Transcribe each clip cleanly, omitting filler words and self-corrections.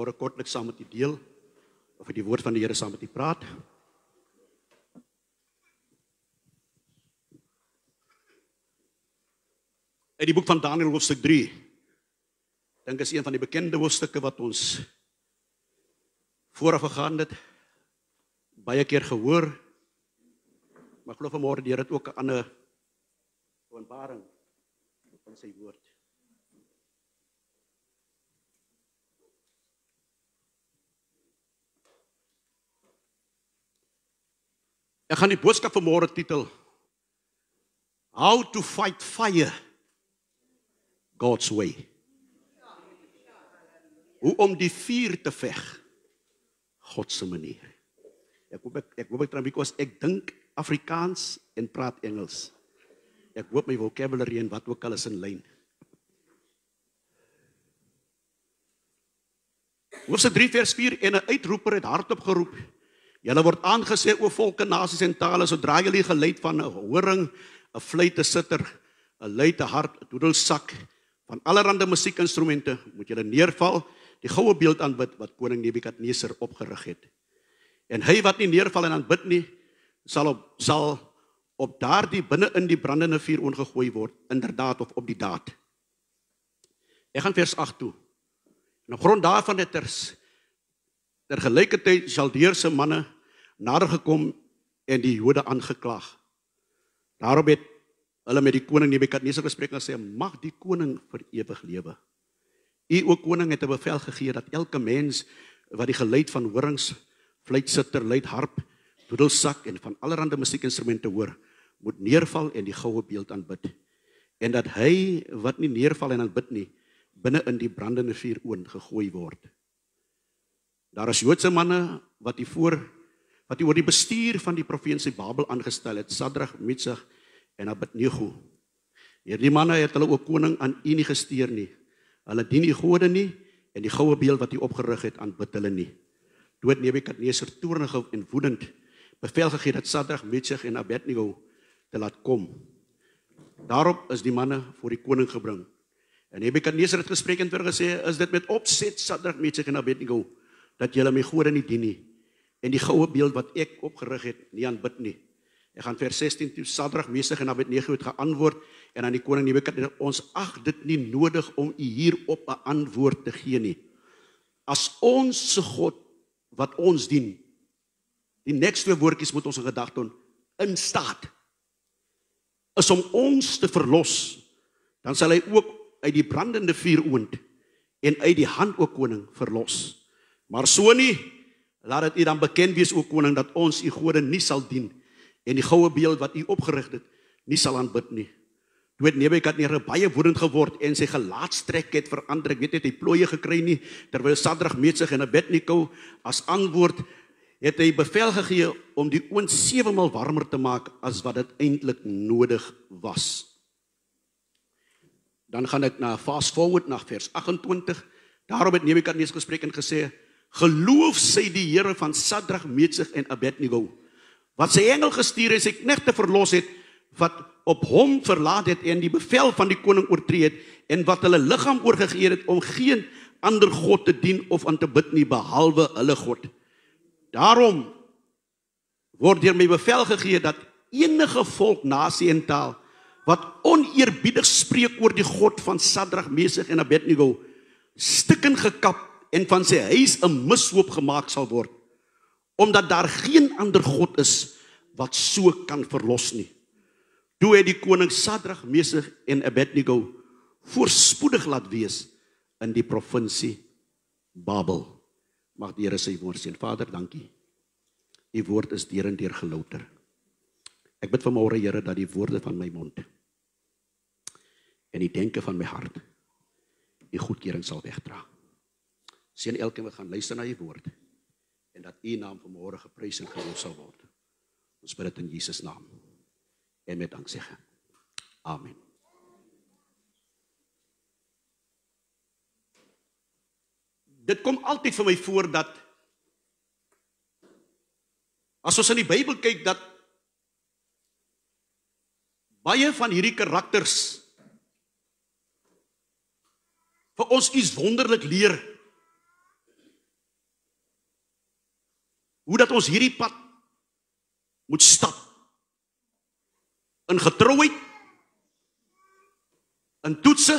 vanmôre kortliks saam met u deel, of die woord van die Here saam met u praat. Uit die boek van Daniël hoofstuk 3, dink is een van die bekende hoofstukke wat ons vooraf gegaan het, baie keer gehoor, maar glo vanmôre die Here het ook 'n ander openbaring van sy woord. Ek gaan die boodskap vanmôre titel How to Fight Fire God's Way. Hoe om die vuur te veg God se manier. Ek hoop ek kan because ek dink Afrikaans en praat Engels. Ek hoop my vocabulary en wat ook al is in lyn. Hoofstuk 3 vers 4 en 'n uitroeper het hardop geroep. Julle word aangesê o volke, nasies en tale, sodra julle geluid van 'n horing, 'n fluite, sitter, 'n luite harp, 'n doedelsak, van allerlei musiekinstrumente, moet julle neerval, die goue beeld aanbid wat koning Nebukadneser opgerig het. En hy wat nie neerval en aanbid nie, sal op daardie binne in die brandende vuur ongegooi word, inderdaad of op die daad. Ek gaan vers 8 toe. En op grond daarvan het tergelykertyd Chaldeërse manne nader gekom en die Jode aangeklaag. Daarop het hulle met die koning Nebukadneser gespreek en gesê, mag die koning vir ewig lewe. U ook koning het 'n bevel gegee dat elke mens wat die geluid van horings, fluitsitter, luit harp, doedelsak en van allerlei musiekinstrumente hoor, moet neerval en die goue beeld aanbid. En dat hy wat nie neerval en aanbid nie, binne in die brandende vuur gegooi word. Daar is Joodse manne wat oor die bestuur van die provinsie Babel aangestel het, Sadrag, Mesach en Abednego. Hierdie manne het hulle ook koning aan u nie gestuur nie. Hulle dien die gode nie en die goue beeld wat hy opgerig het aanbid hulle nie. Toe het Nebukadneser toornig en woedend bevel gegee dat Sadrag, Mesach en Abednego te laat kom. Daarop is die manne voor die koning gebring. En Nebukadneser het gespreek en vir gesê, is dit met opset, Sadrag, Mesach en Abednego, dat julle my gode nie dien nie, en die goue beeld wat ek opgerig het, nie aanbid nie. Ek gaan vers 16 toe, Sadrag, Mesach en Abednego het geantwoord, en aan die koning Nebukadneser, ons ag dit nie nodig om u hierop 'n antwoord te gee nie. As ons se God, wat ons dien, die next 2 woordjies moet ons in gedagte hou, in staat, is om ons te verlos, dan sal hy ook uit die brandende vuur oond, en uit die hand ook koning verlos. Maar so nie, laat het u dan bekend wees, o koning, dat ons u gode nie sal dien, en die goue beeld wat u opgerig het, nie sal aanbid nie. Toe het Nebukadneser baie woedend geword, en sy gelaatstrek het verander, ek weet het hy plooie gekry nie, terwyl Sadrag, Mesach en Abednego as antwoord, het hy bevel gegee om die oond 7 maal warmer te maak, as wat dit eintlik nodig was. Dan gaan ek fast forward na vers 28, daarop het Nebukadneser gespreek en gesê, geloof sy die Here van Sadrag, Mesach en Abednego, wat sy engel gestuur en sy knegte verlos het, wat op hom verlaat het en die bevel van die koning oortree het, en wat hulle liggaam oorgegee het om geen ander God te dien of aan te bid nie, behalwe hulle God. Daarom word deur my bevel gegee dat enige volk, nasie en taal, wat oneerbiedig spreek oor die God van Sadrag, Mesach en Abednego, stikken gekap en van sy huis 'n mishoop gemaak sal word, omdat daar geen ander God is wat so kan verlos nie. Toe het die koning Sadrag, Mesach en Abednego voorspoedig laat wees in die provinsie Babel. Mag die Here sy woord seën. Vader, dankie. U woord is deur en deur gelouter. Ek bid vanmôre, Here, dat die woorde van my mond en die denke van my hart u goedkeuring sal wegdra. Seën elkeen wat gaan luister na u woord en dat u naam vanmôre geprys en geloof sal word. Ons bid dit in Jesus naam en met danksegging. Amen. Dit kom altyd vir my voor dat as ons in die Bybel kyk, dat baie van hierdie karakters vir ons iets wonderlik leer hoe dat ons hierdie pad moet stap. In getrouheid, in toetse,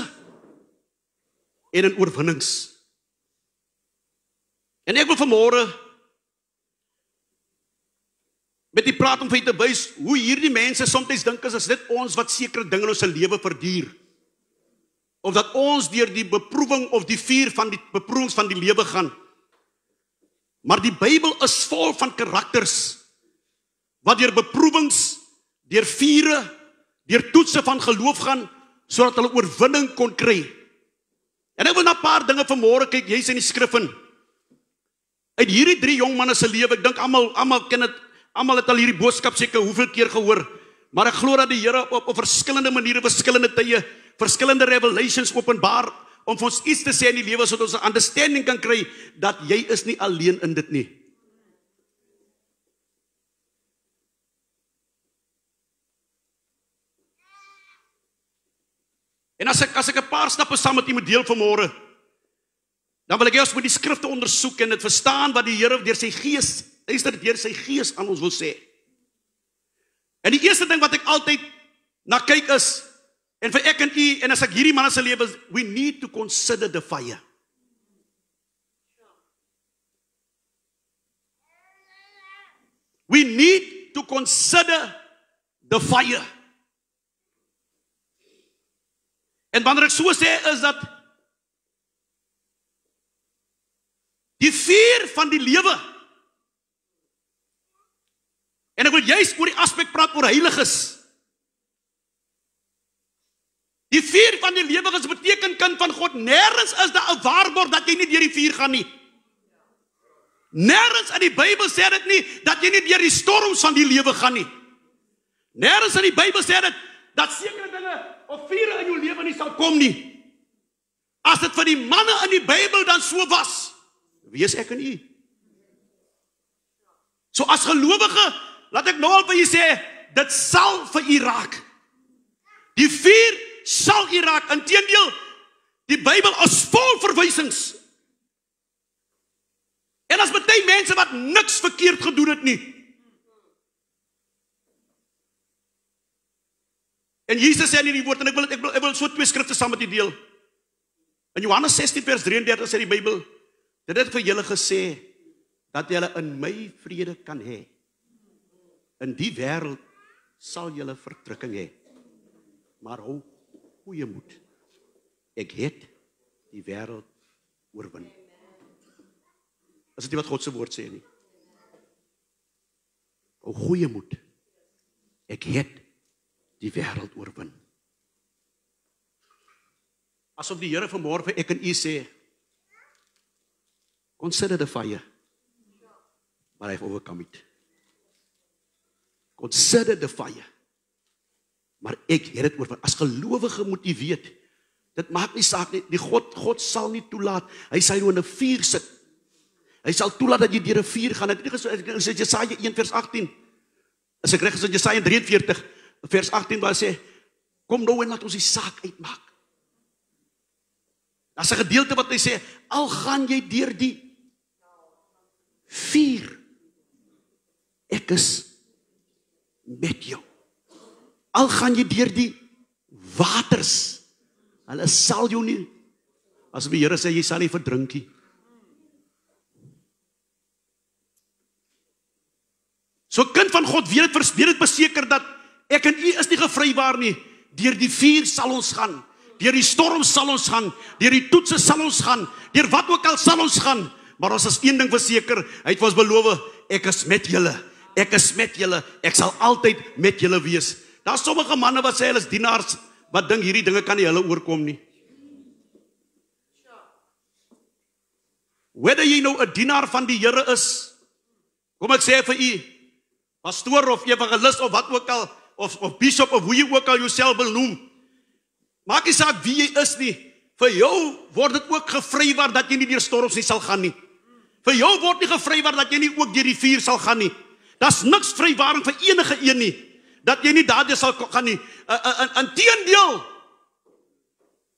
en in oorwinnings. En ek wil vanmôre met die praat om vir te wys hoe hierdie mense soms dink is dit ons wat sekere dinge in ons lewe verduur. Of dat ons deur die beproewing of die vuur van die beproewings van die lewe gaan. Maar die Bybel is vol van karakters wat deur beproewings, deur vure, deur toetse van geloof gaan sodat hulle oorwinning kon kry. En ek wil na 'n paar dinge vanmôre kyk, jy's in die skrif in. Uit hierdie 3 jong manne se lewe, ek dink almal ken dit, almal het al hierdie boodskap seker hoeveel keer gehoor, maar ek glo dat die Here op verskillende maniere, verskillende tye, verskillende revelations openbaar, om vir ons iets te sê in die lewe, sodat ons 'n understanding kan kry, dat jy is nie alleen in dit nie. En as ek 'n paar stappe saam met u moet deel vanmôre, dan wil ek hê ons moet die skrifte ondersoek en dit verstaan wat die Here deur sy gees, deur sy gees aan ons wil sê. En die eerste ding wat ek altyd na kyk is, en vir ek en u, en as ek hierdie manne se lewe, we need to consider the fire. We need to consider the fire. En wanneer ek so sê, is dat die vuur van die lewe, en ek wil juist oor die aspek praat oor heiliges. Die vuur van die lewe is beteken kind van God, nêrens is daar 'n waarborg dat jy nie deur die vuur gaan nie. Nêrens in die Bybel sê dit nie, dat jy nie deur die storms van die lewe gaan nie. Nêrens in die Bybel sê dit, dat sekere dinge, of vure in jou lewe nie sal kom nie. As dit vir die manne in die Bybel dan so was, wie is ek en u? So as gelowige, laat ek nou al vir u sê, dit sal vir u raak. Die vuur sal u raak. Inteendeel, die Bybel is vol verwysings. En as baie mense wat niks verkeerd gedoen het nie. En Jesus sê in die woord, en ek wil so 2 skrifte saam met u deel. In Johannes 16 vers 33 sê die Bybel, dit het vir julle gesê, dat julle in my vrede kan hê. In die wêreld sal julle verdrukking hê. Maar hou goeie moed. Ek het die wêreld oorwin. Is dit nie wat God se woord sê nie? Hou goeie moed. Ek het die wêreld oorwin. Asof die Here vanmôre vir ek en u sê, consider the fire, but I've overcome it. Consider the fire, maar ek het dit oorwin. As gelowige moet u weet, dit maak nie saak nie, God sal nie toelaat, hy sal jou in 'n vuur sit. Hy sal toelaat dat jy deur 'n vuur gaan. Ek sê Jesaja 1 vers 18, as ek reg is, Jesaja 43 vers 18, waar hy sê, kom nou en laat ons die saak uitmaak. Daar's 'n gedeelte wat hy sê, al gaan jy deur die vuur, ek is met jou. Al gaan jy deur die waters, hulle sal jou nie, as die Here sê, jy sal nie verdrink nie. So kind van God, weet dit beseker dat ek en u is nie gevrywaar nie. Deur die vuur sal ons gaan, deur die storm sal ons gaan, deur die toetse sal ons gaan, deur wat ook al sal ons gaan, maar ons is een ding verseker, hy het ons beloof, ek is met julle, ek is met julle, ek sal altyd met julle wees. Daar is sommige manne wat sê hulle is dienaars, wat dink hierdie dinge kan nie hulle oorkom nie. Whether jy nou 'n dienaar van die Here is, kom ek sê vir u, pastoor of evangelis of wat ook al, of bishop of hoe jy ook al jouself wil noem, maak nie saak wie jy is nie, vir jou word dit ook gevrywaar dat jy nie deur storms nie sal gaan nie. Vir jou word nie gevrywaar dat jy nie ook deur die vuur sal gaan nie. Daar's niks vrywaring vir enige een nie, dat jy nie daardeur sal gaan nie.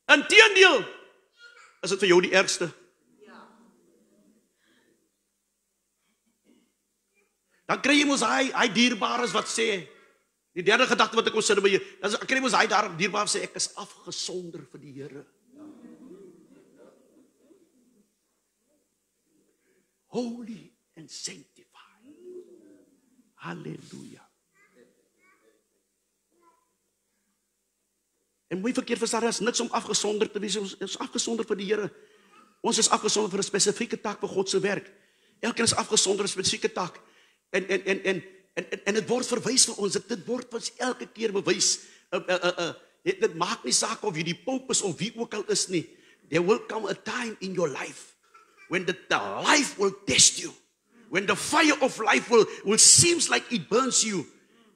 Inteendeel, is dit vir jou die ergste. Dan kry jy mos hy dierbares wat sê, die derde gedagte wat ek ons sit by jou, dan kry jy mos hy daar dierbaar sê, ek is afgesonder vir die Here. Holy and sanctified. Halleluja. En mooi verkeerd verstaan, is niks om afgesonder te wees, ons is afgesonder vir die Here. Ons is afgesonder vir 'n spesifieke taak vir God se werk. Elkeen is afgesonder vir 'n spesifieke taak. En dit word verwys vir ons, dit word ons elke keer bewys. Dit maak nie saak of jy die pope is of wie ook al is nie. There will come a time in your life when the life will test you. When the fire of life will seems like it burns you.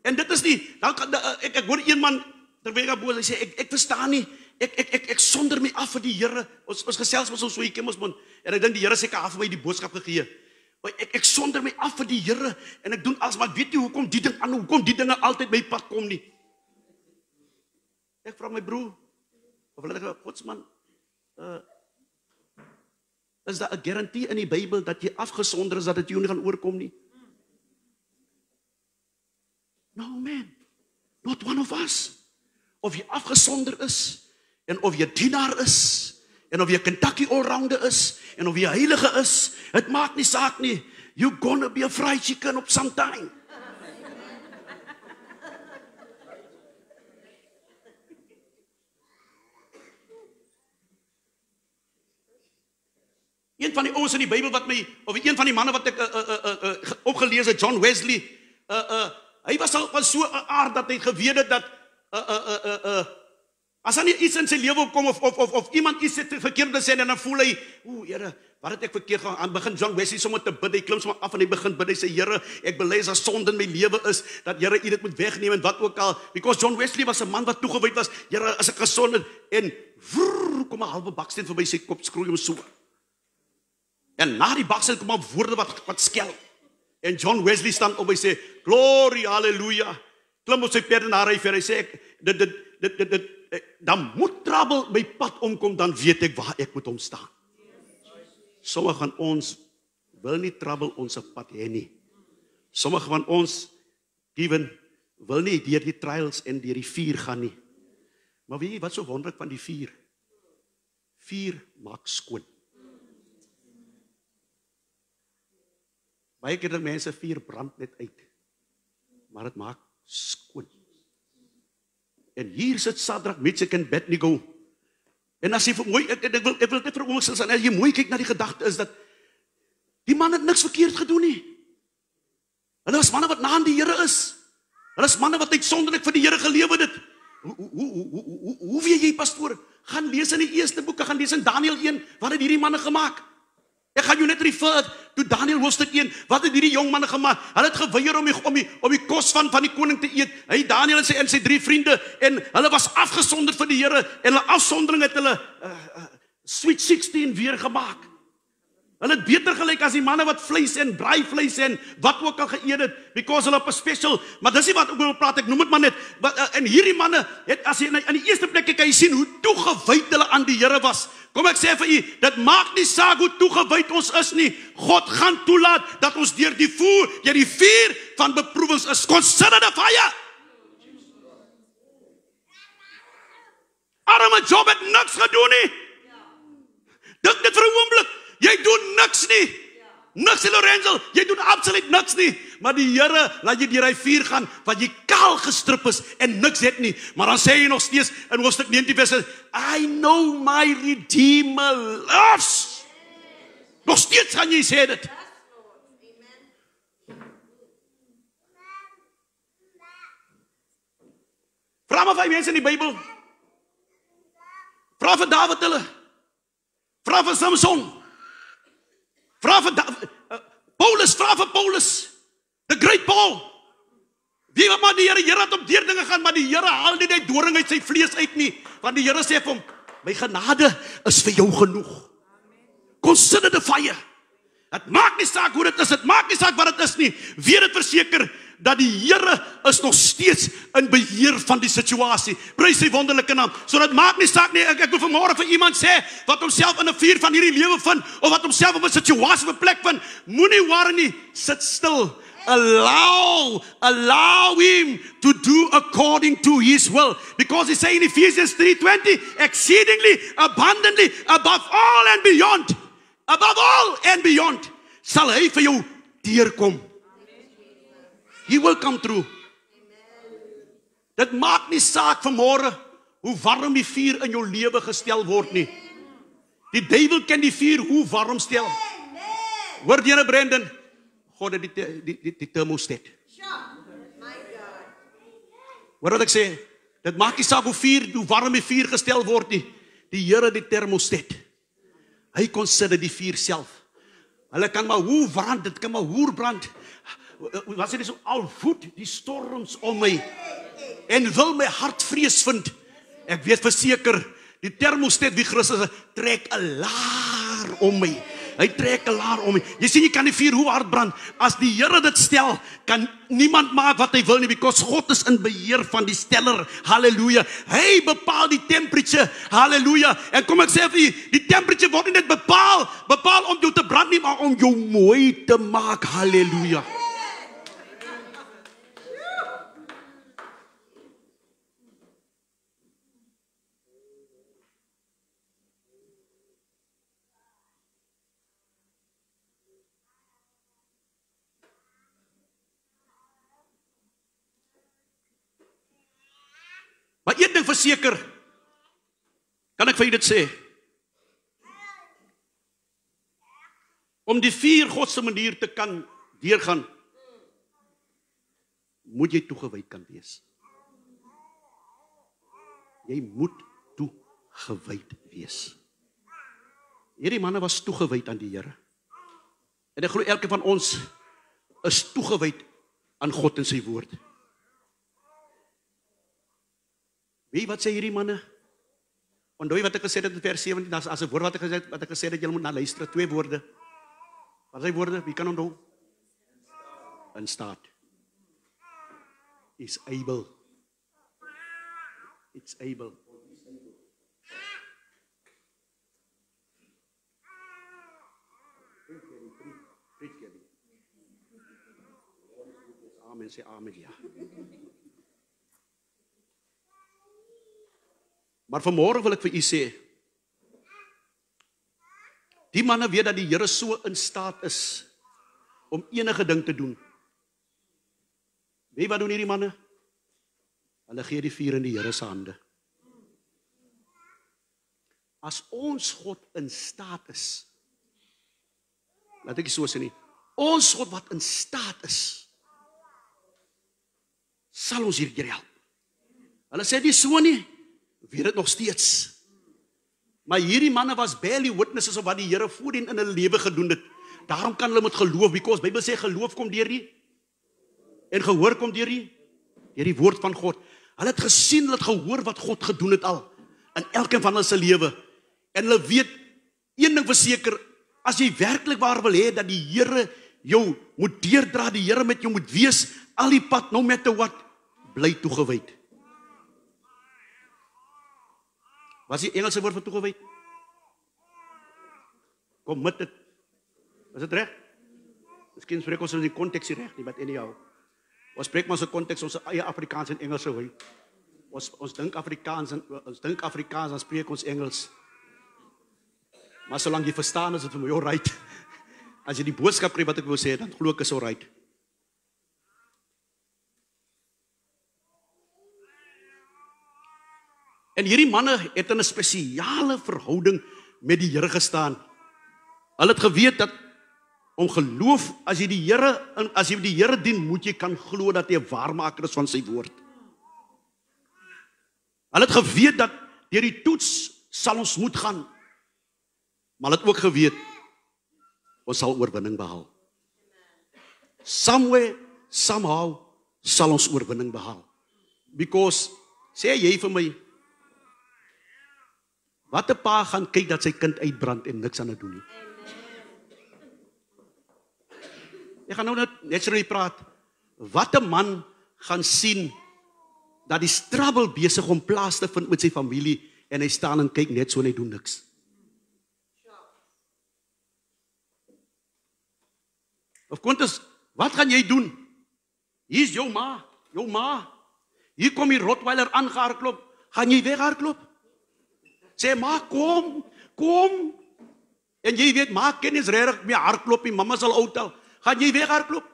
En dit is nie, dan kan ek hoor een man terwyl hy boos, hy sê ek verstaan nie. Ek sonder my af vir die Here. Ons gesels met ons so hier mos man. En ek dink die Here seker af vir my die boodskap gegee. Ek sonder my af vir die Here en ek doen alles, maar weet jy hoekom die ding aan, hoekom die dinge altyd my pad kom nie? Ek vra my broer, of hulle sê, Godsman, is daar 'n garantie in die Bybel dat jy afgesonder is, dat dit jou nie gaan oorkom nie? No man, not one of us. Of jy afgesonder is, en of jy dienaar is, en of jy Kentucky allrounder is, en of jy heilige is, het maak nie saak nie. You gonna be a fried chicken op some time. Een van die ouens in die Bybel wat my, of een van die manne wat ek opgelees het, John Wesley, hy was al van so 'n aard dat hy geweet het dat as hy iets in sy lewe opkom of iemand iets verkeerd sê en dan voel hy, Here, wat het ek verkeerd gaan? Aan begin John Wesley sommer te bid, hy klim sommer af en hy begin bid, hy sê, Here, ek bely as sonde in my lewe is, dat Here u dit moet wegneem en wat ook al, because John Wesley was 'n man wat toegewyd was, Here, as ek gesond is, en kom 'n halwe baksteen verby sy kop, skroei hom so. En na die baksteen kom maar woorde wat skel. En John Wesley staan op, hy sê, glory, halleluja, klim op sy perd en hy sê, dan moet trouble my pad omkom, dan weet ek waar ek moet omstaan. Sommige van ons wil nie trouble ons pad hê nie. Sommige van ons wil nie deur die trials en deur die vuur gaan nie. Maar weet jy wat so wonderlik van die vuur? Vuur maak skoon. Baie keer dat mense vuur brand net uit, maar dit maak skoon. En hier sit Sadrak, Meshach en Abednego. En as jy mooi, ek wil net vir ons sê, as jy mooi kyk na die gedagte is dat die man het niks verkeerd gedoen nie. Hulle was manne wat na aan die Here is. Hulle is manne wat uitsonderlik vir die Here gelewe het. Hoe weet jy, pastoor? Gaan lees in die eerste boeke, gaan lees in Daniël 1, wat het hierdie manne gemaak? Ek gaan jou net refer toe Daniël hoofstuk 1, wat het hierdie jong manne gemaak? Hulle het geweier om die kos van die koning te eet. Hy Daniël en sy 3 vriende, en hulle was afgesonder vir die Here, en hulle afsondering het hulle Sweet 16 weer gemaak. Hulle het beter gelyk as die manne wat vleis en braaivleis en wat ook al geëet het, because hulle op 'n special, maar dis nie wat ek wil praat, ek noem dit maar net, en hierdie manne, as jy in die eerste plek kan jy sien hoe toegewyd hulle aan die Here was. Kom ek sê vir u, dit maak nie saak hoe toegewyd ons is nie, God gaan toelaat dat ons deur die vuur van beproewings is. Consider the fire. Arme Job het niks gedoen nie. Dink dit vir 'n oomblik. Jy doen niks nie. Niks, Lorenzo, jy doen absoluut niks nie. Maar die Here laat jy deur hy vuur gaan, wat jy kaal gestrip is en niks het nie. Maar dan sê jy nog steeds in hoofstuk 19 vers 1, I know my Redeemer lives. Nog steeds gaan jy sê dit. Vra maar 5 mense in die Bybel. Vra vir Dawid hulle. Vra vir Samson. Vra vir Paulus, the great Paul. Wie wat maar die Here het op deur dinge gaan, maar die Here haal nie die doring uit sy vlees uit nie, want die Here sê vir hom, my genade is vir jou genoeg. Consider the fire. Het maak nie saak hoe dit is, het maak nie saak wat dit is nie, weet dit verseker, dat die Here is nog steeds in beheer van die situasie. Prys sy wonderlike naam. So dit maak nie saak nie, ek wil vanmôre vir iemand sê, wat homself in 'n vuur van hierdie lewe vind, of wat homself op 'n situasie of 'n plek vind, moenie worry nie, sit stil Allow him to do according to his will. Because he says in Ephesians 3:20, exceedingly, abundantly, above all and beyond. Above all and beyond. Sal hy vir jou deurkom. He will come through. Dit maak nie saak vanmôre hoe warm die vuur in jou lewe gestel word nie. Die duiwel kan die vuur hoe warm stel. Hoor jy, Brendan? God het die thermostat. Hoor wat ek sê? Dit maak nie saak hoe warm die vuur gestel word nie. Die Here die thermostat. Hy consider die vuur self. Hulle kan maar hoe brand, dit kan maar hoe brand. Was dit so al voed die storms om my en wil my hart vrees vind. Ek weet verseker, die thermostat wie Christus is, trek 'n laar om my. Hy trek 'n laar om my. Jy sien, jy kan die vuur hoe hard brand. As die Here dit stel, kan niemand maak wat hy wil nie, because God is in beheer van die steller. Halleluja. Hy bepaal die temperature. Halleluja. En kom ek sê vir u, die temperature word nie net bepaal om jou te brand nie, maar om jou mooi te maak. Halleluja. Maar een ding verseker, kan ek vir u dit sê, om die vuur God se manier te kan deurgaan, moet jy toegewyd kan wees. Jy moet toegewyd wees. Hierdie manne was toegewyd aan die Here. En ek glo elkeen van ons is toegewyd aan God en sy woord. Wie wat sê hierdie manne? Onthou wat ek gesê het in vers 17, as 'n woord wat ek gesê het, julle moet na luister, 2 woorde. Wat is die woorde? Wie kan onthou? In staat. Is able. It's able. Amen, sê amen, ja. Maar vanmôre wil ek vir u sê, die manne weet dat die Here so in staat is om enige ding te doen. Weet wat doen hierdie manne? Hulle gee die vuur in die Here se hande. As ons God in staat is, laat ek so sê nie, ons God wat in staat is, sal ons hier help. Hulle sê nie so nie, weet dit nog steeds. Maar hierdie manne was barely witnesses of wat die Here voorheen in hulle lewe gedoen het. Daarom kan hulle met geloof, because Bybel sê geloof kom deur die en gehoor kom deur die woord van God. Hulle het gesien, hulle het gehoor wat God gedoen het al in elkeen van hulle se lewe. En hulle weet een ding verseker, as jy werklik waar wil hê dat die Here jou moet deurdra, die Here met jou moet wees, al die pad, no matter what, bly toegewyd. Wat is die Engelse woord vir toegewyd? Committed. Is dit reg? Miskien spreek ons in die konteks hier reg nie, but anyhow. Ons spreek maar so konteks ons eie Afrikaans en Engels hoe. Ons dink Afrikaans dan spreek ons Engels. Maar solank jy verstaan is dit vir my alright. As jy die boodskap kry wat ek wil sê, dan glo ek is alright. En hierdie manne het in 'n spesiale verhouding met die Here gestaan. Hulle het geweet dat om geloof, as jy die Here dien, moet jy kan glo dat hy 'n waarmaker is van sy woord. Hulle het geweet dat deur die toets sal ons moet gaan. Maar hulle het ook geweet ons sal oorwinning behaal. Somewhere, somehow sal ons oorwinning behaal. Because sê jy vir my, wat 'n pa gaan kyk dat sy kind uitbrand en niks aan dit doen nie. Ek gaan nou net so praat. Wat 'n man gaan sien dat die struggle besig om plaas te vind met sy familie en hy staan en kyk net so en hy doen niks. Of Quintus, Wat gaan jy doen? Hier is jou ma. Hier kom die Rottweiler aangehardloop. Gaan jy weghardloop? Sê, ma, kom. En jy weet, ma ken nie regtig meer hardloop nie, mamma sal oud al. Gaan jy weghardloop?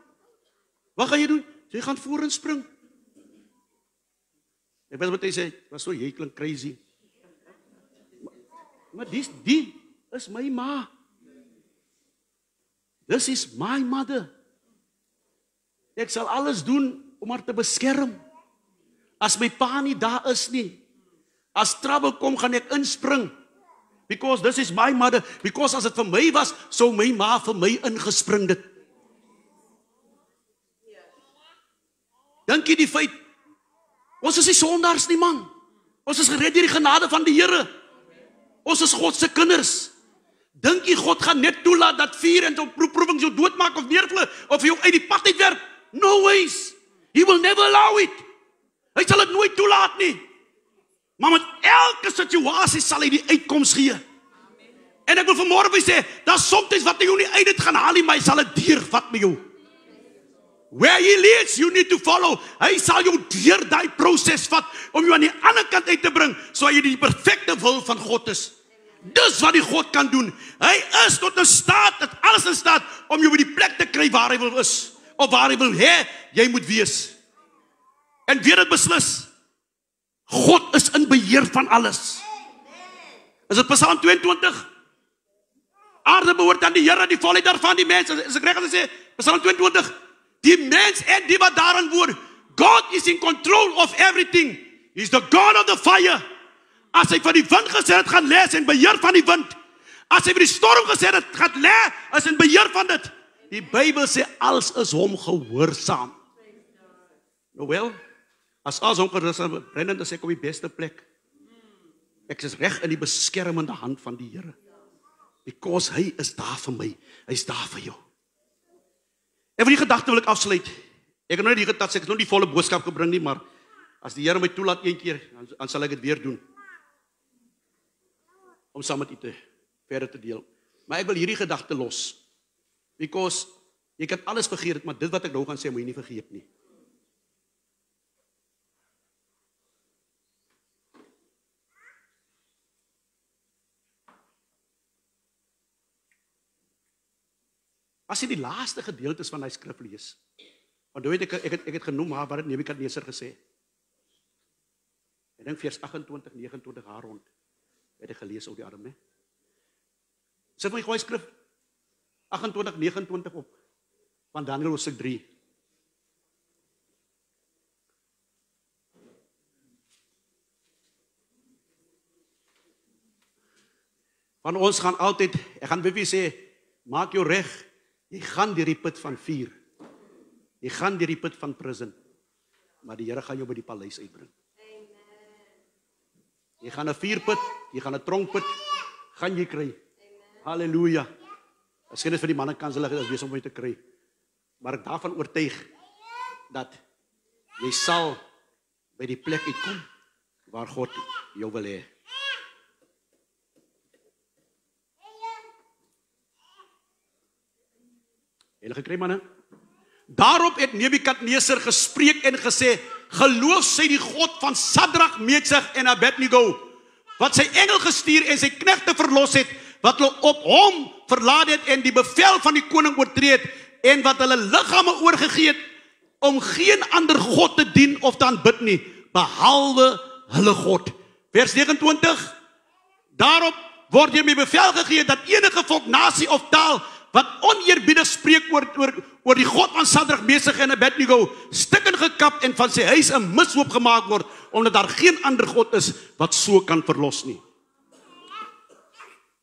Wat gaan jy doen? Jy gaan voor en spring. Ek weet wat hy sê, was so, jy klink crazy. Maar die is my ma. This is my mother. Ek sal alles doen om haar te beskerm. As my pa nie daar is nie, as trouble kom, gaan ek inspring. Because this is my mother. Because as dit vir my was, sou my ma vir my ingespring dit. Dink jy die feit, ons is nie sondaars nie, man. Ons is gered deur die genade van die Here. Ons is God se kinders. Dink jy God gaan net toelaat dat vuur en beproewing jou doodmaak of neervloei of jou uit die pad uitwerp? No ways. He will never allow it. Hy sal dit nooit toelaat nie. Maar met elke situasie sal hy die uitkoms gee. En ek wil vanmôre vir sê, daar soms wat jy nie uit dit gaan haal nie, maar hy sal dit deurvat met jou. Where he leads, you need to follow. Hy sal jou deur daai proses vat om jou aan die ander kant uit te bring, so jy die perfekte wil van God is. Dis wat die God kan doen. Hy is tot in staat, het alles in staat om jou by die plek te kry waar hy wil is, of waar hy wil hê jy moet wees. En weer dit beslis. God is in beheer van alles. Is dit Psalm 22? Aarde behoort aan die Here, die volheid daarvan die mens. Is ek reg as ek sê, Psalm 22, die mens en die wat daarin woon, God is in control of everything. He's the God of the fire. As hy van die wind gesê het, gaan lê, is in beheer van die wind. As hy vir die storm gesê het, gaan lê, is in beheer van dit. Die Bybel sê, alles is hom gehoorsaam. Nou wel, as alles hom gehoorsaam, Brendan, is ek op die beste plek. Ek is reg in die beskermende hand van die Here. Because hy is daar vir my, hy is daar vir jou. En vir die gedagte wil ek afsluit. Ek het nou net die getat, ek het nog die volle boodskap gebring nie, maar as die Here my toelaat een keer, dan sal ek dit weer doen. Om saam met u te verder te deel. Maar ek wil hierdie gedagte los. Because jy kan alles vergeet, maar dit wat ek nou gaan sê, moet jy nie vergeet nie. As jy die laaste gedeeltes van die skrif lees, want weet ek het genoem wat het Nebukadneser gesê. Ek dink vers 28, 29 haar rond, het ek gelees op die arm, né? Sit my gooi skrif 28, 29 op, van Daniël hoofstuk 3. Van ons gaan altyd, ek gaan baie sê, maak jou reg, jy gaan deur die put van vuur. Jy gaan deur die put van prison. Maar die Here gaan jou by die paleis uitbring. Jy gaan 'n vuurput, jy gaan 'n tronkput, gaan jy kry. Halleluja. As jy net vir die manne kanselig is, wees om my te kry. Maar ek daarvan oortuig dat jy sal by die plek uitkom waar God jou wil hê. Hele gekry manne. Daarop het Nebukadneser gespreek en gesê, geloof sy die God van Sadrag, Mesach en Abednego, wat sy engel gestuur en sy knegte verlos het, wat hulle op hom verlaat het en die bevel van die koning oortree het, en wat hulle liggame oorgegee het, om geen ander God te dien of te aanbid nie, behalwe hulle God. Vers 29, daarop word hiermee bevel gegee, dat enige volk, nasie of taal, wat oneerbiedig spreek oor die God van Sadrag, Mesach en Abednego, stukken gekap en van sy huis 'n mishoop gemaak word, omdat daar geen ander God is, wat so kan verlos nie.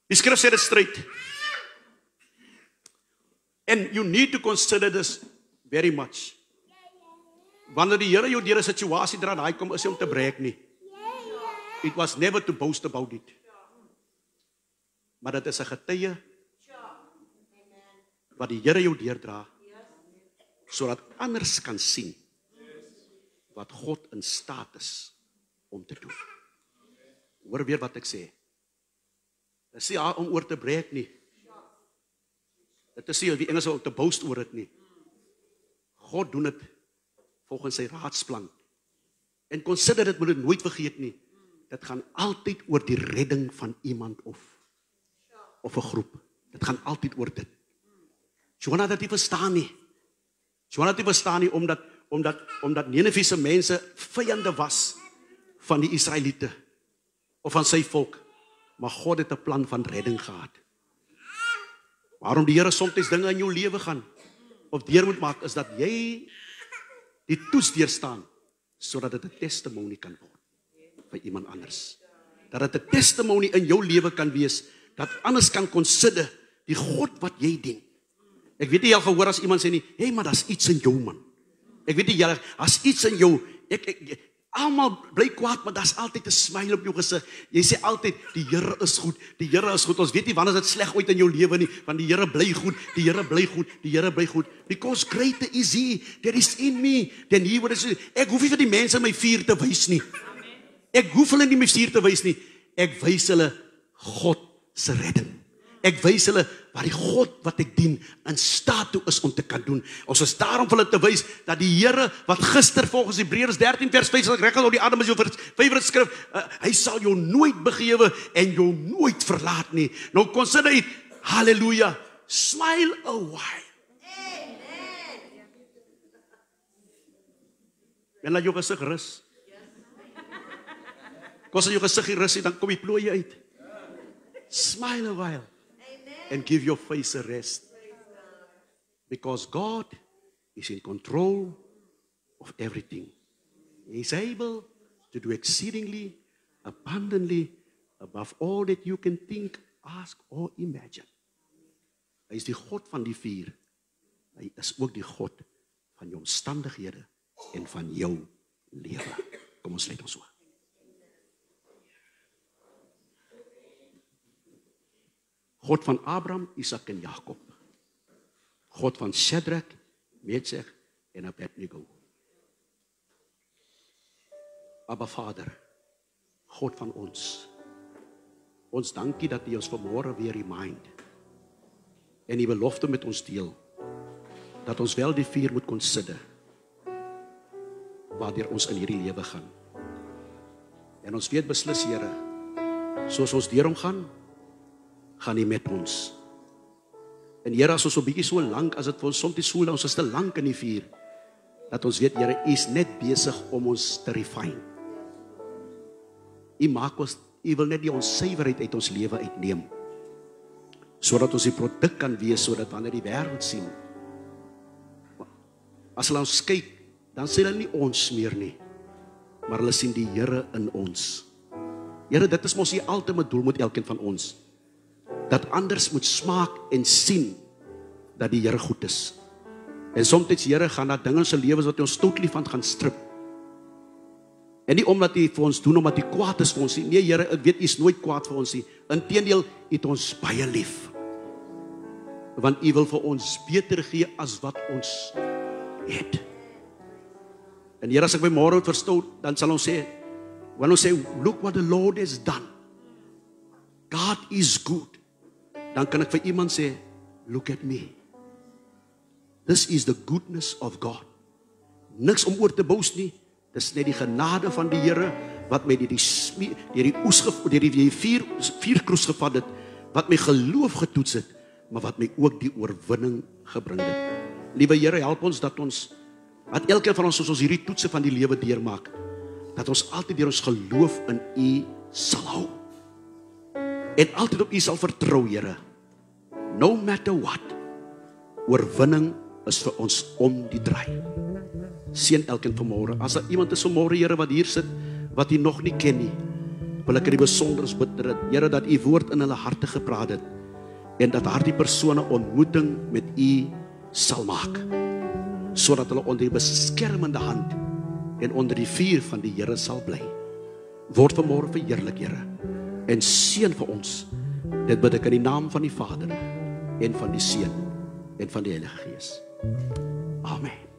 Die skrif sê dit straight. And you need to consider this very much. Wanneer die Here jou deur 'n situasie dra, daai kom is hy om te breek nie. It was never to boast about it. Maar dit is 'n getuie wat die Here jou deurdra, sodat anders kan sien wat God in staat is om te doen. Hoor weer wat ek sê. Dit is nie om oor te breek nie. Dit is nie die Engelse om te boast oor dit nie. God doen dit volgens sy raadsplan. En consider dit, moet dit nooit vergeet nie. Dit gaan altyd oor die redding van iemand of 'n groep. Dit gaan altyd oor dit. Jonah dat jy verstaan nie. Jonah dat jy verstaan nie, omdat Nineve se mense vyande was van die Israeliete, of van sy volk. Maar God het 'n plan van redding gehad. Waarom die Here soms dinge in jou lewe gaan, of deur moet maak, is dat jy die toets deurstaan, sodat dit 'n testimonie kan word vir iemand anders. Dat dit 'n testimonie in jou lewe kan wees, dat anders kan consider die God wat jy dien. Ek weet nie jy al gehoor as iemand sê nie, hey, maar daar's iets in jou man. Ek weet nie jy, as iets in jou, almal bly kwaad, maar daar's altyd 'n smile op jou gesig. Jy sê altyd, die Here is goed, die Here is goed. Ons weet nie wanneer dit sleg ooit in jou lewe nie, want die Here bly goed, die Here bly goed, die Here bly goed. Because greater is He that is in me than he what is. Ek hoef nie vir die mense my vuur te wys nie. Ek hoef hulle nie my vuur te wys nie. Ek wys hulle God se redding. Ek wys hulle wat die God wat ek dien in staat toe is om te kan doen. Ons is daarom vir hulle te wys dat die Here wat gister volgens Hebreërs 13 vers 5 as ek reg het op die adem is jou favorite skrif, hy sal jou nooit begewe en jou nooit verlaat nie. Nou consider it, hallelujah, smile a while. Amen. En laat jou gesig rus. Kos jou gesig rus, dan kom die plooie uit. Smile a while. And give your face a rest. Because God is in control of everything. He is able to do exceedingly, abundantly, above all that you can think, ask or imagine. Hy is die God van die vuur. Hy is ook die God van jou omstandighede en van jou lewe. Kom ons sluit ons so. God van Abraham, Isak en Jakob. God van Shadrach, Meshach en Abednego. Abba Vader, God van ons. Ons dankie dat U ons vanmôre weer remind en die belofte met ons deel, dat ons wel die vuur moet consider, waardeur ons in hierdie lewe gaan. En ons weet beslis, Here, soos ons deur hom gaan U met ons. En Here, as ons 'n bietjie so lank, as dit vir ons soms so lank, ons is te lank in die vuur, dat ons weet, Here, U is net besig om ons te refine. U maak ons, U wil net die onsuiverheid uit ons lewe uitneem, sodat ons die produk kan wees, sodat wanneer die wêreld sien, as hulle ons kyk, dan sien hulle nie ons meer nie, maar hulle sien die Here in ons. Here, dit is mos die ultimate doel met elkeen van ons, dat anders moet smaak en sien dat die Here goed is. En soms, Here, gaan daar dinge in ons lewens wat ons totally van gaan strip. En nie omdat U vir ons doen, omdat U kwaad is vir ons nie. Nee, Here, ek weet U is nooit kwaad vir ons nie. Inteendeel, U het ons baie lief. Want U wil vir ons beter gee as wat ons het. En Here, as ek my môre moet verstaan, dan sal ons sê, wanneer ons sê, look what the Lord has done. God is good. Dan kan ek vir iemand sê, look at me. This is the goodness of God. Niks om oor te boos nie. Dis net die genade van die Here, wat my deur die vuurkroes gevat het, wat my geloof getoets het, maar wat my ook die oorwinning gebring het. Liewe Here, help ons dat elkeen van ons, soos ons hierdie toetse van die lewe deurmaak, dat ons altyd deur ons geloof in U sal hou. En altyd op U sal vertrou, Here. No matter what, oorwinning is vir ons om die draai. Seën elkeen vanmôre. As daar iemand is vanmôre, Here, wat hier sit, wat U nog nie ken nie, wil ek in die besonders bid, Here, dat U woord in hulle harte gepraat het, en dat daardie persone ontmoeting met U sal maak, sodat hulle onder die beskermende hand en onder die vuur van die Here sal bly. Word vanmôre verheerlik, Here, en seën vir ons. Dit bid ek in die naam van die Vader en van die Seun en van die Heilige Gees. Amen.